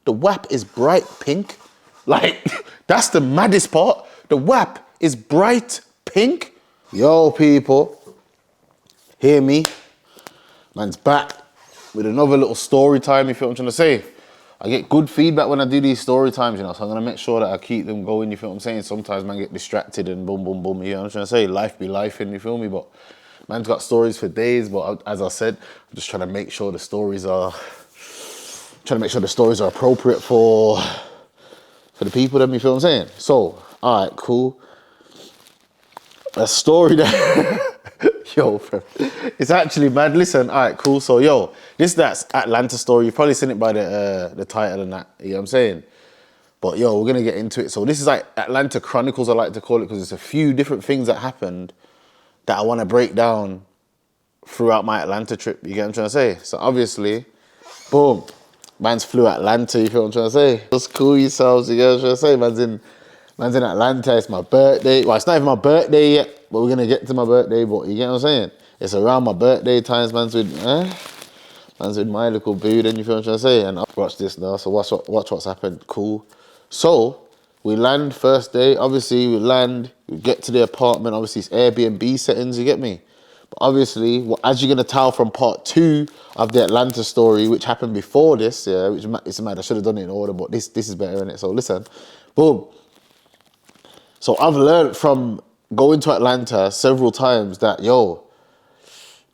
The WAP is bright pink. Like, that's the maddest part. The WAP is bright pink. Yo, people, hear me. Man's back with another little story time, you feel what I'm trying to say? I get good feedback when I do these story times, you know, so I'm gonna make sure that I keep them going, you feel what I'm saying? Sometimes man get distracted and boom, boom, boom, you know what I'm trying to say? Life be lifing, you feel me? But man's got stories for days, but as I said, I'm just trying to make sure the stories are appropriate for the people, them, you feel what I'm saying? So, all right, cool. A story that, yo, bro, it's actually mad. Listen, all right, cool. So, yo, that's Atlanta story. You've probably seen it by the title and that, you know what I'm saying? But, yo, we're going to get into it. So this is like Atlanta Chronicles, I like to call it, because there's a few different things that happened that I want to break down throughout my Atlanta trip, you get what I'm trying to say? So, obviously, boom, man's flew Atlanta, you feel what I'm trying to say? Just cool yourselves, you get what I'm trying to say? Man's in Atlanta, it's my birthday. Well, it's not even my birthday yet, but we're gonna get to my birthday, but you get what I'm saying? It's around my birthday times, man's with my little boo, then you feel what I'm trying to say? And watch this now, so watch what's happened, cool. So, we land first day, obviously we get to the apartment, obviously it's Airbnb settings, you get me? But obviously, as you're gonna tell from part 2 of the Atlanta story, which happened before this, yeah, which it's mad, I should have done it in order, but this is better, innit? So listen, boom. So I've learned from going to Atlanta several times that, yo,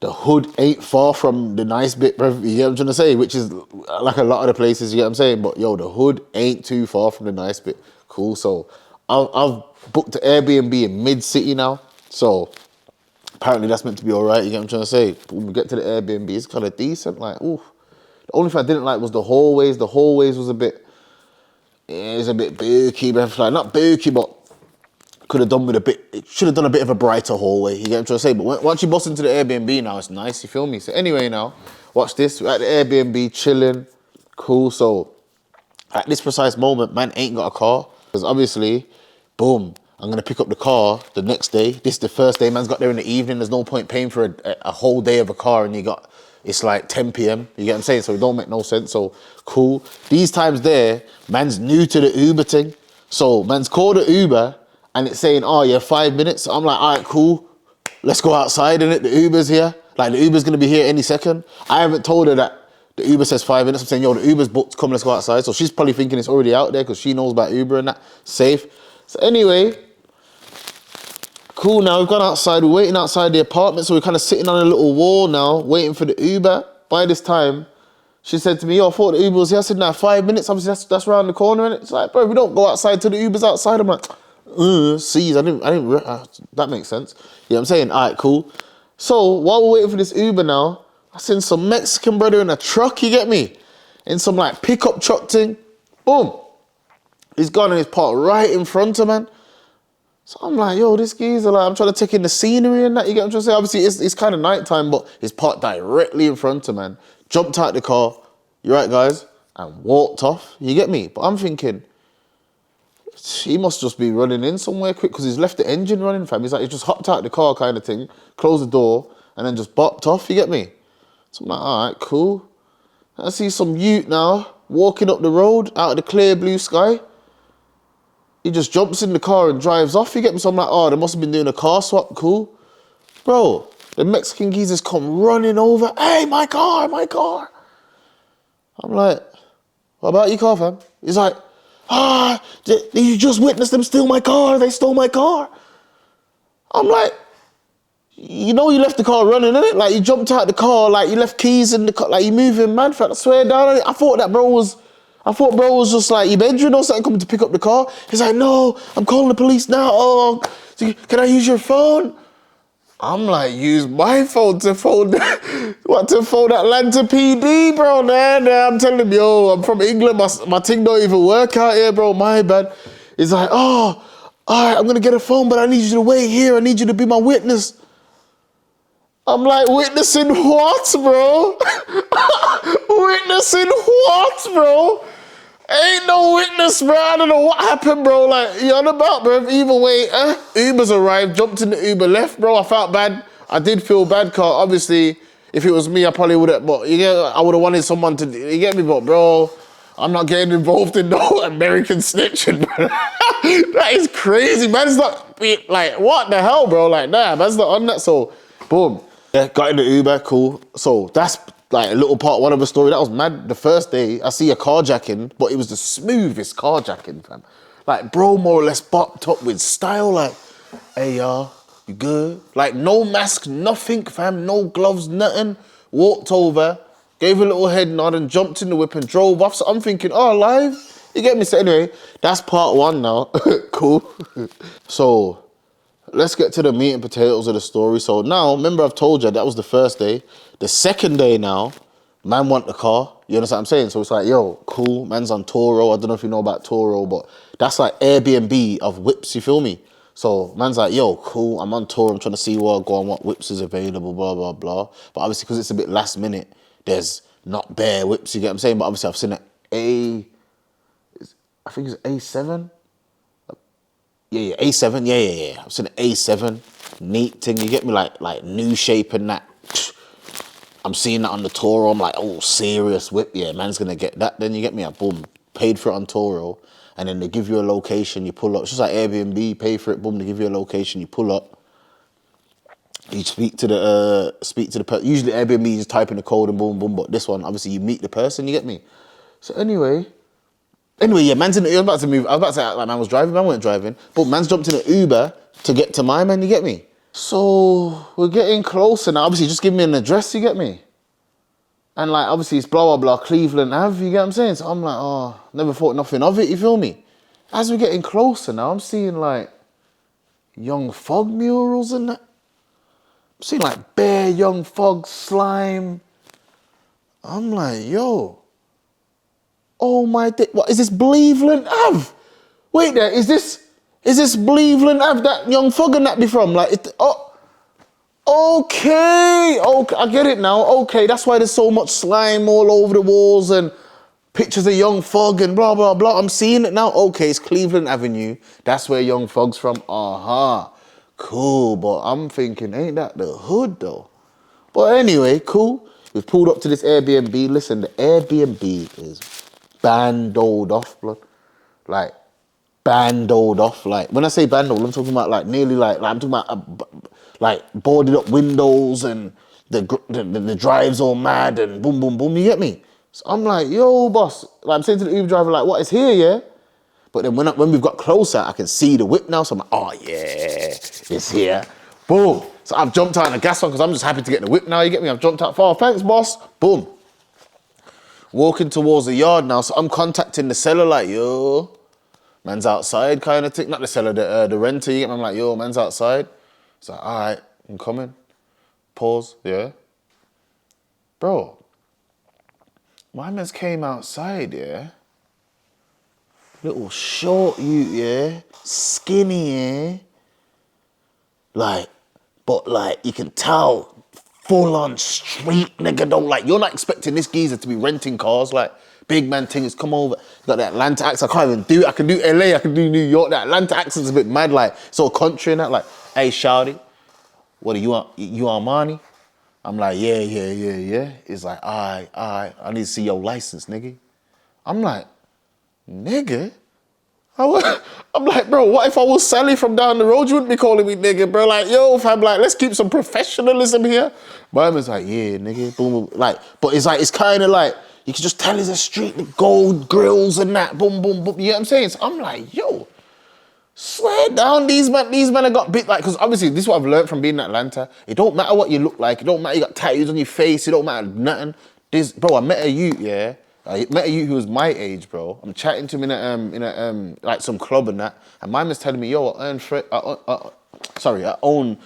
the hood ain't far from the nice bit, bro. You get what I'm trying to say? Which is like a lot of the places, you get what I'm saying? But, yo, the hood ain't too far from the nice bit. Cool. So I've booked an Airbnb in mid-city now. So apparently that's meant to be all right, you get what I'm trying to say? But when we get to the Airbnb, it's kind of decent. Like, ooh. The only thing I didn't like was the hallways. The hallways was a bit booky, bro. Like, not booky, but it should have done a bit of a brighter hallway, you get what I'm trying to say? But once you bust into the Airbnb now, it's nice, you feel me? So anyway now, watch this, we're at the Airbnb, chilling, cool. So at this precise moment, man ain't got a car, because obviously, boom, I'm gonna pick up the car the next day. This is the first day, man's got there in the evening, there's no point paying for a whole day of a car, and it's like 10 p.m, you get what I'm saying? So it don't make no sense, so cool. These times there, man's new to the Uber thing, so man's called an Uber, and it's saying, oh, yeah, 5 minutes. So I'm like, all right, cool. Let's go outside, innit? The Uber's here. Like, the Uber's going to be here any second. I haven't told her that the Uber says 5 minutes. I'm saying, yo, the Uber's booked. Come, let's go outside. So she's probably thinking it's already out there because she knows about Uber and that. Safe. So anyway, cool now. We've gone outside. We're waiting outside the apartment. So we're kind of sitting on a little wall now, waiting for the Uber. By this time, she said to me, yo, I thought the Uber was here. I said, nah, 5 minutes. Obviously, that's around the corner. And it's like, bro, we don't go outside till the Uber's outside. I'm like, see, that makes sense. Yeah, I'm saying, all right, cool. So while we're waiting for this Uber now, I seen some Mexican brother in a truck, you get me? In some like pickup truck thing. Boom. He's gone and he's parked right in front of man. So I'm like, yo, this geezer, like, I'm trying to take in the scenery and that, you get what I'm trying to say? Obviously, it's kind of nighttime, but he's parked directly in front of man. Jumped out the car, you right, guys? And walked off, you get me? But I'm thinking, he must just be running in somewhere quick because he's left the engine running, fam. He's like, he just hopped out the car kind of thing, closed the door, and then just bopped off, you get me? So I'm like, all right, cool. I see some youth now walking up the road out of the clear blue sky. He just jumps in the car and drives off, you get me? So I'm like, oh, they must have been doing a car swap, cool. Bro, the Mexican geezers come running over. Hey, my car, my car. I'm like, what about your car, fam? He's like, you just witnessed them steal my car. They stole my car. I'm like, you know you left the car running, innit? Like, you jumped out the car, like, you left keys in the car, like, you moving mad, fam. I swear down, I thought bro was just like, your bedroom or something, coming to pick up the car. He's like, no, I'm calling the police now. Oh, can I use your phone? I'm like, use my phone to phone Atlanta PD, bro. Nah, I'm telling him, yo, I'm from England, my thing don't even work out here, bro, my bad. He's like, oh, all right, I'm gonna get a phone, but I need you to wait here. I need you to be my witness. I'm like, witnessing what, bro? Witnessing what, bro? Ain't no witness, bro. I don't know what happened, bro. Like, you on about, bro? Either way, Uber's arrived, jumped in the Uber, left, bro. I felt bad. I did feel bad, cause obviously, if it was me, I probably would have, but you get, I would have wanted someone to, you get me, but bro, I'm not getting involved in no American snitching, bro. That is crazy, man. It's not, like, what the hell, bro? Like, nah, man's not on that. So, boom. Yeah, got in the Uber, cool. So that's like a little part one of the story. That was mad. The first day, I see a carjacking, but it was the smoothest carjacking, fam. Like, bro, more or less bopped up with style, like, hey, y'all, you good? Like, no mask, nothing, fam, no gloves, nothing. Walked over, gave a little head nod and jumped in the whip and drove off. So I'm thinking, oh, live? You get me? So anyway, that's part one now. Cool. So let's get to the meat and potatoes of the story. So now, remember I've told you that was the first day. The second day now, man want the car. You understand what I'm saying? So it's like, yo, cool, man's on Toro. I don't know if you know about Toro, but that's like Airbnb of whips, you feel me? So man's like, yo, cool, I'm on Toro. I'm trying to see where I go and what whips is available, blah, blah, blah. But obviously, because it's a bit last minute, there's not bare whips, you get what I'm saying? But obviously, I've seen I think it's A7. Yeah, A7, yeah. I've seen an A7, neat thing, you get me? Like new shape and that. I'm seeing that on the Toro. I'm like, oh, serious whip. Yeah, man's going to get that. Then you get me? Boom. Paid for it on Toro. And then they give you a location. You pull up. It's just like Airbnb. Pay for it. Boom. They give you a location. You pull up. You speak to the person. Usually Airbnb, you just type in the code and boom, boom. But this one, obviously, you meet the person. You get me? So anyway, yeah, man's in the, I was about to move. I was about to say, like, man was driving. Man wasn't driving. But man's jumped in an Uber to get to my man. You get me? So we're getting closer now. Obviously, just give me an address, you get me? And like, obviously, it's blah, blah, blah, Cleveland Ave, you get what I'm saying? So I'm like, oh, never thought nothing of it, you feel me? As we're getting closer now, I'm seeing like Young Fog murals and that. I'm seeing like bare Young Fog slime. I'm like, yo, oh my, what is this Cleveland Ave? Wait there, is this Cleveland Ave that Young Fog and that be from? Like, okay, I get it now. Okay, that's why there's so much slime all over the walls and pictures of Young Fog and blah, blah, blah. I'm seeing it now. Okay, it's Cleveland Avenue. That's where Young Fog's from. Cool, but I'm thinking, ain't that the hood though? But anyway, cool. We've pulled up to this Airbnb. Listen, the Airbnb is bandoed off, blood. Like, bandoed off. Like, when I say bandoed, I'm talking about like nearly like I'm talking about like boarded up windows and the drive's all mad and boom, boom, boom. You get me? So I'm like, yo, boss. Like, I'm saying to the Uber driver, like, what is here, yeah? But then when we've got closer, I can see the whip now. So I'm like, oh yeah, it's here. Boom. So I've jumped out on the gas one because I'm just happy to get the whip now. You get me? I've jumped out far. Thanks, boss. Boom. Walking towards the yard now. So I'm contacting the seller like, yo, man's outside kind of thing. Not the seller, the renter. You get me? I'm like, yo, man's outside. It's like, all right, I'm coming. Pause, yeah. Bro, my man's came outside, yeah. Little short youth, yeah. Skinny, yeah. Like, but like, you can tell, full on street nigga though. Like, you're not expecting this geezer to be renting cars. Like, big man things come over. Got the Atlanta accent. I can't even do it. I can do LA, I can do New York. That Atlanta accent's a bit mad. Like, it's all country and that. Like, hey, shawty, what do you want? You on money? I'm like, yeah. It's like, all right, I need to see your license, nigga. I'm like, nigga? I'm like, bro, what if I was Sally from down the road? You wouldn't be calling me nigga, bro. Like, yo, fam, like, let's keep some professionalism here. My man's like, yeah, nigga, boom, boom. Like, but it's like, it's kind of like, you can just tell it's a street with gold grills and that, boom, boom, boom. You know what I'm saying? So I'm like, yo, swear down, these men have got bit like, because obviously this is what I've learned from being in Atlanta. It don't matter what you look like. It don't matter you got tattoos on your face. It don't matter nothing. Bro, I met a youth, yeah. I met a youth who was my age, bro. I'm chatting to him in a like some club and that, and my man's telling me, yo, I own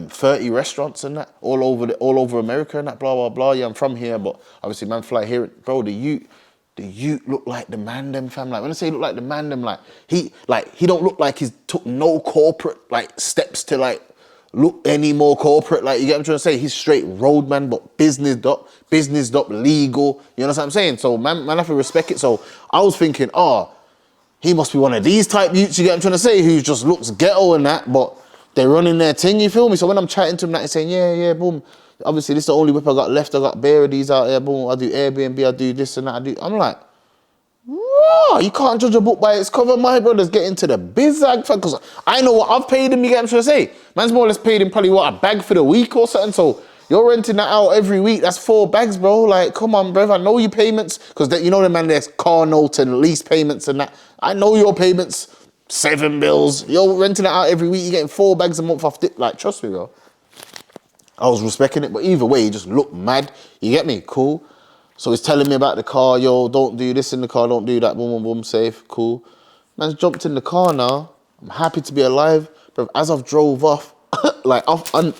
30 restaurants and that all over America and that, blah blah blah. Yeah, I'm from here, but obviously man fly here, bro. The youth look like the man them, fam. Like, when I say look like the man them, like he don't look like he's took no corporate like steps to like look any more corporate. Like, you get what I'm trying to say? He's straight roadman, but businessed up, legal. You know what I'm saying? So man have to respect it. So I was thinking, he must be one of these type youths, you get what I'm trying to say, who just looks ghetto and that, but they're running their thing, you feel me? So when I'm chatting to him, that he's saying, yeah, boom. Obviously, this is the only whip I got left. I got bare of these out here. Boom, I do Airbnb, I do this and that. I'm like, bro, you can't judge a book by its cover. My brother's getting to the bizag, because I know what I've paid him, you get what I'm trying to say? Man's more or less paid him probably, what, a bag for the week or something, so you're renting that out every week, that's 4 bags, bro. Like, come on, bro, I know your payments, because you know the man, there's car notes and lease payments and that. I know your payments, 7 bills. You're renting it out every week, you're getting 4 bags a month off dip. Like, trust me, bro. I was respecting it, but either way, he just looked mad. You get me? Cool. So he's telling me about the car, yo, don't do this in the car, don't do that, boom, boom, boom, safe, cool. Man's jumped in the car now. I'm happy to be alive. But as I've drove off, like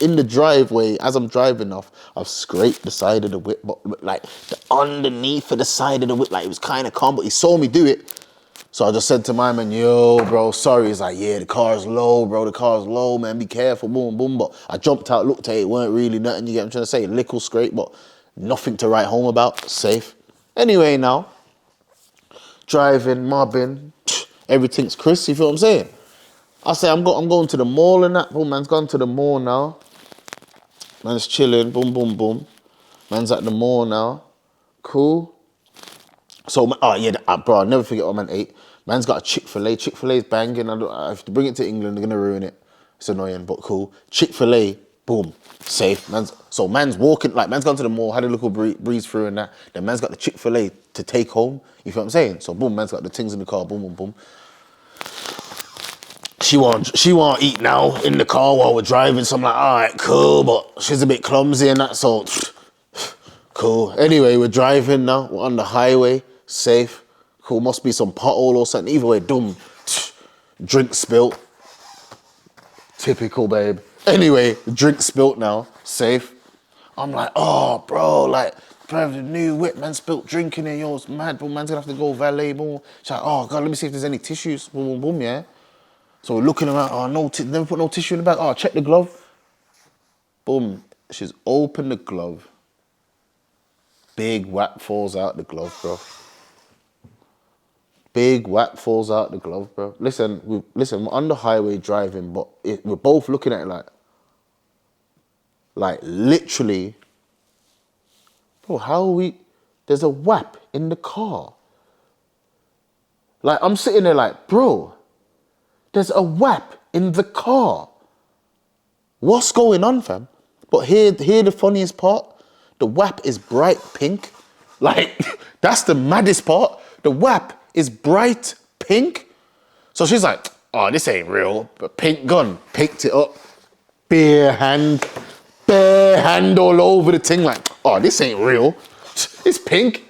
in the driveway, as I'm driving off, I've scraped the side of the whip, but like the underneath of the side of the whip, like it was kind of calm, but he saw me do it. So I just said to my man, yo, bro, sorry. He's like, yeah, the car's low, bro. The car's low, man. Be careful, boom, boom. But I jumped out, looked at it. It weren't really nothing. You get what I'm trying to say? Little scrape, but nothing to write home about. Safe. Anyway, now, driving, mobbing, everything's crisp. You feel what I'm saying? I say, I'm going to the mall and that. Boom, man's gone to the mall now. Man's chilling, boom, boom, boom. Man's at the mall now. Cool. So, oh yeah, bro, I'll never forget what man ate. Man's got a Chick-fil-A. Chick-fil-A's banging. If you bring it to England, they're going to ruin it. It's annoying, but cool. Chick-fil-A, boom, safe. Man's walking, like, man's gone to the mall, had a little breeze through and that. Then man's got the Chick-fil-A to take home. You feel what I'm saying? So, boom, man's got the things in the car, boom, boom, boom. She won't eat now in the car while we're driving. So I'm like, all right, cool, but she's a bit clumsy and that, so cool. Anyway, we're driving now. We're on the highway, safe. Cool, must be some pothole or something. Either way, doom, drink spilt. Typical, babe. Anyway, drink spilt now, safe. I'm like, oh, bro, like, driving the new whip, man spilt drink in here, yo, it's mad, bro, man's gonna have to go valet, boom. She's like, oh, God, let me see if there's any tissues, boom, boom, boom, yeah. So we're looking around, oh, never put no tissue in the bag. Oh, check the glove. Boom, she's opened the glove. Big whack falls out the glove, bro. Big whack falls out the glove, bro. Listen, we're on the highway driving, but we're both looking at it like literally, bro, how are we, there's a whap in the car. Like, I'm sitting there like, bro, there's a whap in the car. What's going on, fam? But here the funniest part, the whap is bright pink. Like, that's the maddest part. The whap is bright pink. So she's like, oh, this ain't real. But pink gun, picked it up. Bare hand all over the thing. Like, oh, this ain't real. It's pink.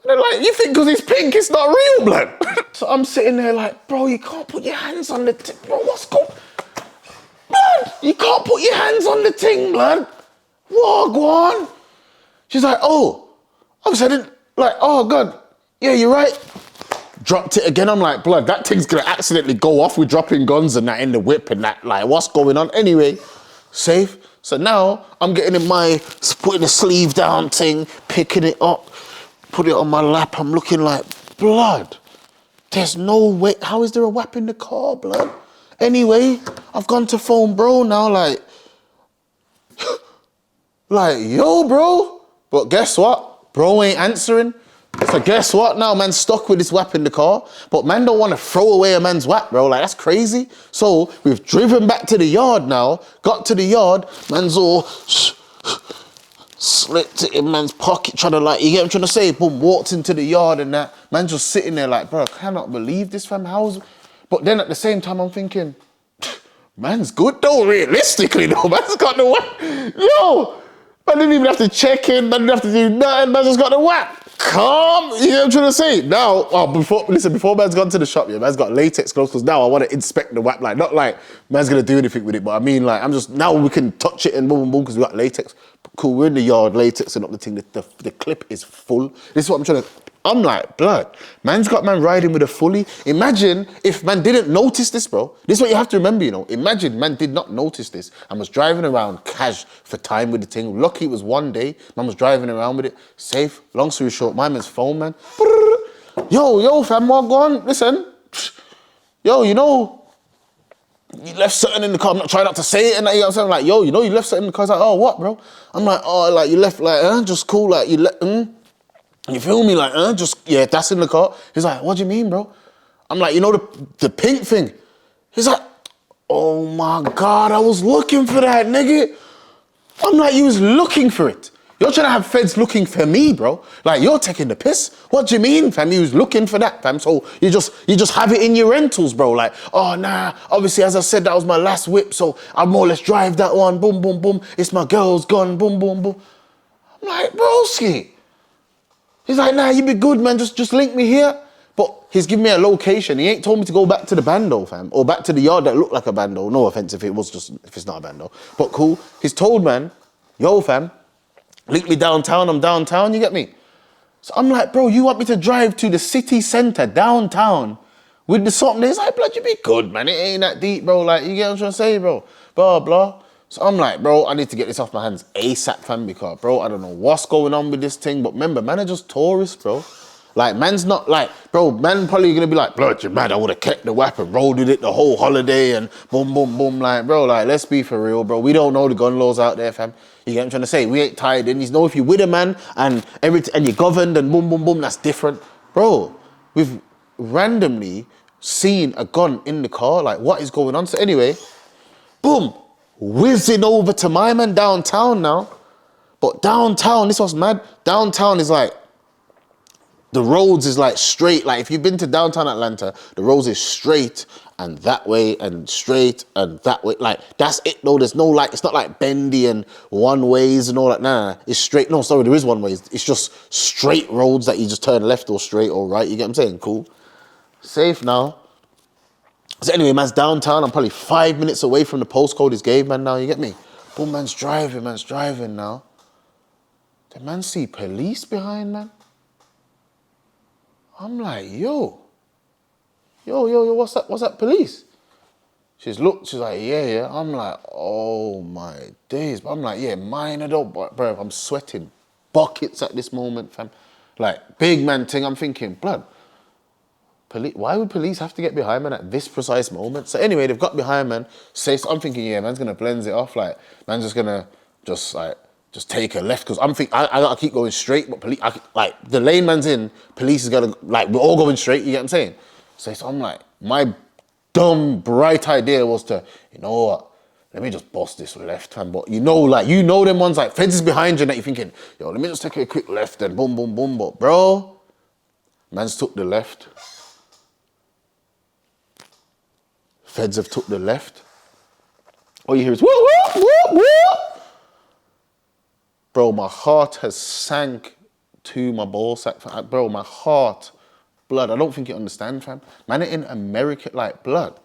And they're like, you think because it's pink, it's not real, blood? So I'm sitting there like, bro, you can't put your hands on the thing. Bro, what's going on? Blood, you can't put your hands on the thing, blood. What, go on? She's like, oh. Obviously, I didn't, like, oh, God. Yeah, you're right. Dropped it again. I'm like, blood, that thing's going to accidentally go off with dropping guns and that in the whip and that. Like, what's going on? Anyway, safe. So now I'm getting in putting the sleeve down thing, picking it up, put it on my lap. I'm looking like, blood, there's no way. How is there a whap in the car, blood? Anyway, I've gone to phone bro now, like, yo, bro. But guess what? Bro ain't answering. So guess what now? Man's stuck with this whap in the car. But man don't want to throw away a man's whap, bro. Like, that's crazy. So we've driven back to the yard now. Got to the yard. Man's all slipped it in man's pocket, trying to, like, you get what I'm trying to say? Boom, walked into the yard and that. Man's just sitting there like, bro, I cannot believe this, fam. But then at the same time, I'm thinking, man's good though, realistically though. Man's got the whap. Yo, man didn't even have to check in. Man didn't have to do nothing. Man just got the whap. Calm. You know what I'm trying to say? Now, before man's gone to the shop, yeah, man's got latex gloves, because now I want to inspect the whap. Like, not like man's going to do anything with it, but I mean, like, now we can touch it and boom, boom, boom, because we got latex. Cool, we're in the yard, latexing up the thing. The clip is full. This is what I'm like, blood, man's got man riding with a fully. Imagine if man didn't notice this, bro. This is what you have to remember, you know. Imagine man did not notice this and was driving around cash for time with the thing. Lucky it was one day. Man was driving around with it, safe. Long story short, my man's phone, man. Yo, fam, what go on? Listen. Yo, you know, you left something in the car. I'm not trying not to say it, and you know what I'm saying? Like, yo, you know, you left something in the car. He's like, oh, what, bro? I'm like, oh, like, you left, like, just cool, like, you left, You feel me? Like, that's in the car. He's like, what do you mean, bro? I'm like, you know the pink thing? He's like, oh my God, I was looking for that, nigga. I'm like, you was looking for it. You're trying to have feds looking for me, bro. Like, you're taking the piss. What do you mean, fam? You was looking for that, fam. So you just have it in your rentals, bro. Like, oh, nah, obviously, as I said, that was my last whip, so I'll more or less drive that one, boom, boom, boom. It's my girl's gone, boom, boom, boom. I'm like, broski. He's like, nah, you be good, man. Just link me here. But he's giving me a location. He ain't told me to go back to the bando, fam. Or back to the yard that looked like a bando. No offense if it's not a bando. But cool. He's told, man, yo, fam, link me downtown. I'm downtown, you get me? So I'm like, bro, you want me to drive to the city centre, downtown, with the something? He's like, blood, you be good, man. It ain't that deep, bro. Like, you get what I'm trying to say, bro? Blah, blah. So I'm like, bro, I need to get this off my hands ASAP, fam, because, bro, I don't know what's going on with this thing. But remember, man are just tourists, bro. Like, man's not like, bro, man probably gonna be like, blood, you mad, I would've kept the weapon, rolled with it the whole holiday and boom, boom, boom. Like, bro, like, let's be for real, bro. We don't know the gun laws out there, fam. You get what I'm trying to say? We ain't tied in. You know, if you're with a man and you're governed and boom, boom, boom, that's different. Bro, we've randomly seen a gun in the car. Like, what is going on? So anyway, boom, whizzing over to my man downtown now. But downtown, this was mad. Downtown is like, the roads is like straight. Like if you've been to downtown Atlanta, the roads is straight and that way and straight and that way. Like that's it though. There's no like, it's not like bendy and one ways and all that. Nah, it's straight. No, sorry, there is one ways. It's just straight roads that you just turn left or straight or right. You get what I'm saying? Cool. Safe now. So anyway, man's downtown. I'm probably 5 minutes away from the postcode he's gave, man, now. You get me? Boom, man's driving now. The man see police behind, man. I'm like, yo, what's that, police? She's like, yeah. I'm like, oh my days. But I'm like, yeah, mine, I don't, bro, I'm sweating buckets at this moment, fam. Like, big man thing, I'm thinking, blood, why would police have to get behind man at this precise moment? So anyway, they've got behind man, so I'm thinking, yeah, man's gonna blend it off, like, man's just gonna just take a left, because I'm thinking, I gotta keep going straight, but police, like, the lane man's in, police is gonna, like, we're all going straight, you get what I'm saying? So I'm like, my dumb, bright idea was to, you know what, let me just bust this left hand, but you know them ones, like, feds is behind you, and that you're thinking, yo, let me just take a quick left, and boom, boom, boom, but bro, man's took the left. Feds have took the left. All you hear is, whoop, whoop, whoop, whoop. Bro, my heart has sank to my ball sack. Bro, my heart, blood. I don't think you understand, fam. Man, in America, like, blood.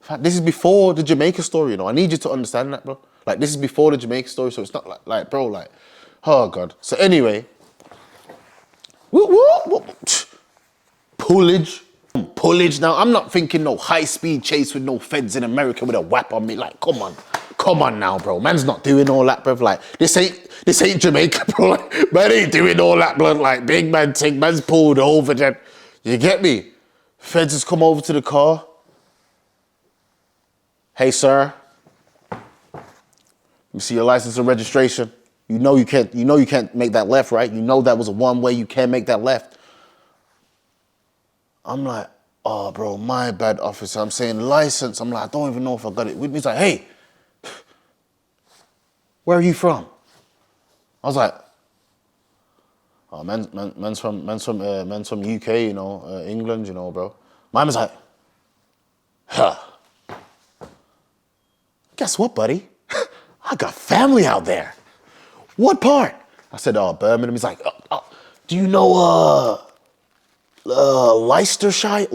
Fam, this is before the Jamaica story, you know. I need you to understand that, bro. Like, this is before the Jamaica story, so it's not like bro, like, oh, God. So anyway, whoop, whoop, whoop. Pullage. Now, I'm not thinking no high-speed chase with no feds in America with a whap on me. Like, come on now, bro. Man's not doing all that, bro. Like, this ain't Jamaica, bro. Like, man ain't doing all that, blood. Like, big man thing. Man's pulled over them. You get me? Feds has come over to the car. Hey, sir. Let me see your license and registration. You know you can't make that left, right? You know that was a one-way. You can't make that left. I'm like, oh, bro, my bad, officer. I'm saying license. I'm like, I don't even know if I got it with me. He's like, hey, where are you from? I was like, oh, man's from UK, you know, England, you know, bro. My man's like, huh. Guess what, buddy? I got family out there. What part? I said, oh, Birmingham. He's like, do you know, Leicestershire?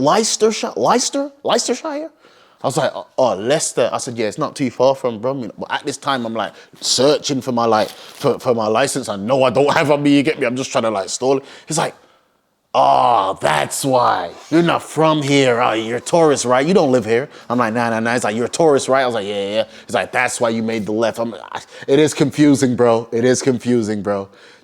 I was like, oh, Leicester. I said, yeah, it's not too far from Birmingham. But at this time, I'm like searching for my for my license. I know I don't have on me. You get me? I'm just trying to like stall it. He's like, oh, that's why you're not from here. Oh, you're a tourist, right? You don't live here. I'm like, nah. He's like, you're a tourist, right? I was like, yeah. He's like, that's why you made the left. It is confusing, bro.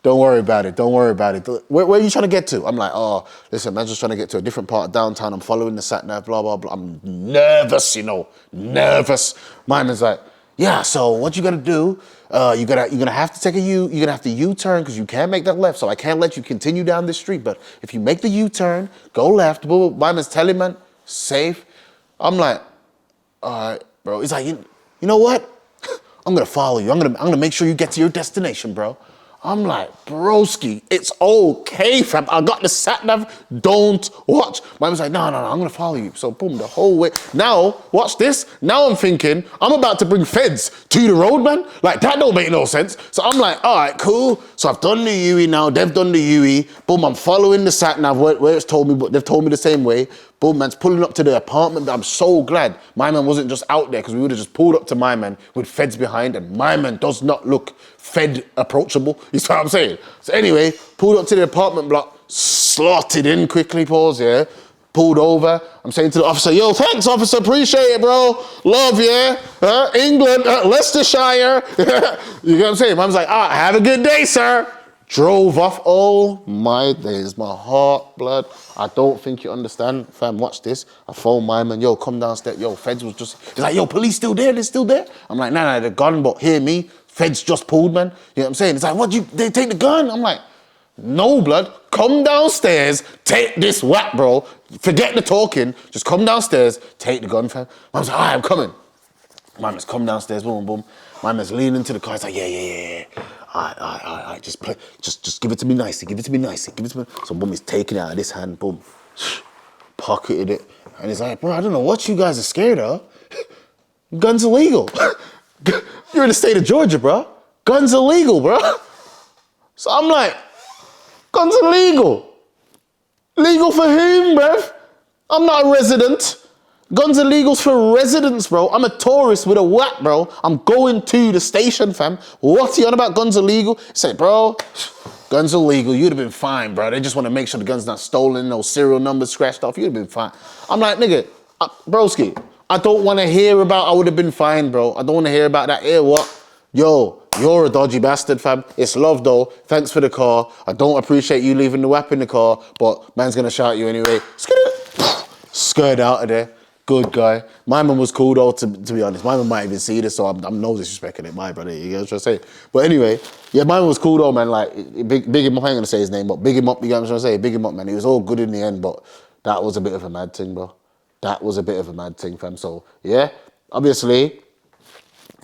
Don't worry about it. Where are you trying to get to? I'm like, oh, listen, I'm just trying to get to a different part of downtown. I'm following the sat nav, blah, blah, blah. I'm nervous, you know, nervous. My man's like, yeah, so what you gotta do, you're gonna have to take you're gonna have to U-turn because you can't make that left. So I can't let you continue down this street. But if you make the U-turn, go left, my man's telling man, safe. I'm like, all right, bro. He's like, you know what? I'm gonna follow you. I'm gonna make sure you get to your destination, bro. I'm like, broski, it's okay, fam. I got the sat nav, don't watch. My man's like, no, I'm gonna follow you. So boom, the whole way. Now, watch this. Now I'm thinking, I'm about to bring feds to the road, man. Like, that don't make no sense. So I'm like, all right, cool. So I've done the UE now, they've done the UE. Boom, I'm following the sat nav where it's told me, but they've told me the same way. Boom, man's pulling up to the apartment. I'm so glad my man wasn't just out there because we would have just pulled up to my man with feds behind, and my man does not look fed approachable. You see what I'm saying? So anyway, pulled up to the apartment block, slotted in quickly, pause, yeah. Pulled over. I'm saying to the officer, yo, thanks, officer, appreciate it, bro. Love, yeah. England, Leicestershire. You know what I'm saying? Mom's like, have a good day, sir. Drove off. Oh my days, my heart, blood. I don't think you understand. Fam, watch this. I phoned my man, yo, come downstairs. Yo, feds was just, he's like, yo, police still there? They're still there? I'm like, nah, they're gone, but hear me. Feds just pulled, man. You know what I'm saying? It's like, they take the gun? I'm like, no, blood. Come downstairs, take this whack, bro. Forget the talking. Just come downstairs, take the gun, fam. Mom's like, all right, I'm coming. My man's come downstairs, boom, boom. My man's leaning into the car. He's like, yeah. All right. Just give it to me nicely. Give it to me. So boom, he's taking it out of this hand, boom. Pocketed it. And he's like, bro, I don't know what you guys are scared of. Guns illegal. You're in the state of Georgia, bro. Guns illegal, bro. So I'm like, guns illegal. Legal for whom, bruv? I'm not a resident. Guns are legals for residents, bro. I'm a tourist with a whack, bro. I'm going to the station, fam. What's he on about guns illegal? He said, bro, guns are legal. You'd have been fine, bro. They just want to make sure the gun's not stolen, no serial numbers scratched off. You'd have been fine. I'm like, nigga, broski, I don't want to hear about I would have been fine, bro. I don't want to hear about that. Here, what? Yo, you're a dodgy bastard, fam. It's love, though. Thanks for the car. I don't appreciate you leaving the WAP in the car, but man's going to shout you anyway. Skirt out of there. Good guy. My man was cool though, to be honest. My man might even see this, so I'm no disrespecting it, my brother. You know what I'm trying to say? But anyway, yeah, my man was cool though, man. Like, big him up, I ain't gonna say his name, but big him up, you know what I'm trying to say? Big him up, man. He was all good in the end, but that was a bit of a mad thing, bro. That was a bit of a mad thing, fam. So, yeah, obviously,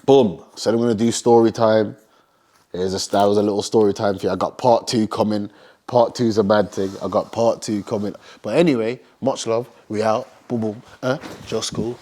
boom. Said I'm gonna do story time. That was a little story time for you. I got part 2 coming. Part 2's a mad thing. I got part 2 coming. But anyway, much love. We out. Boom, boom. Just cool.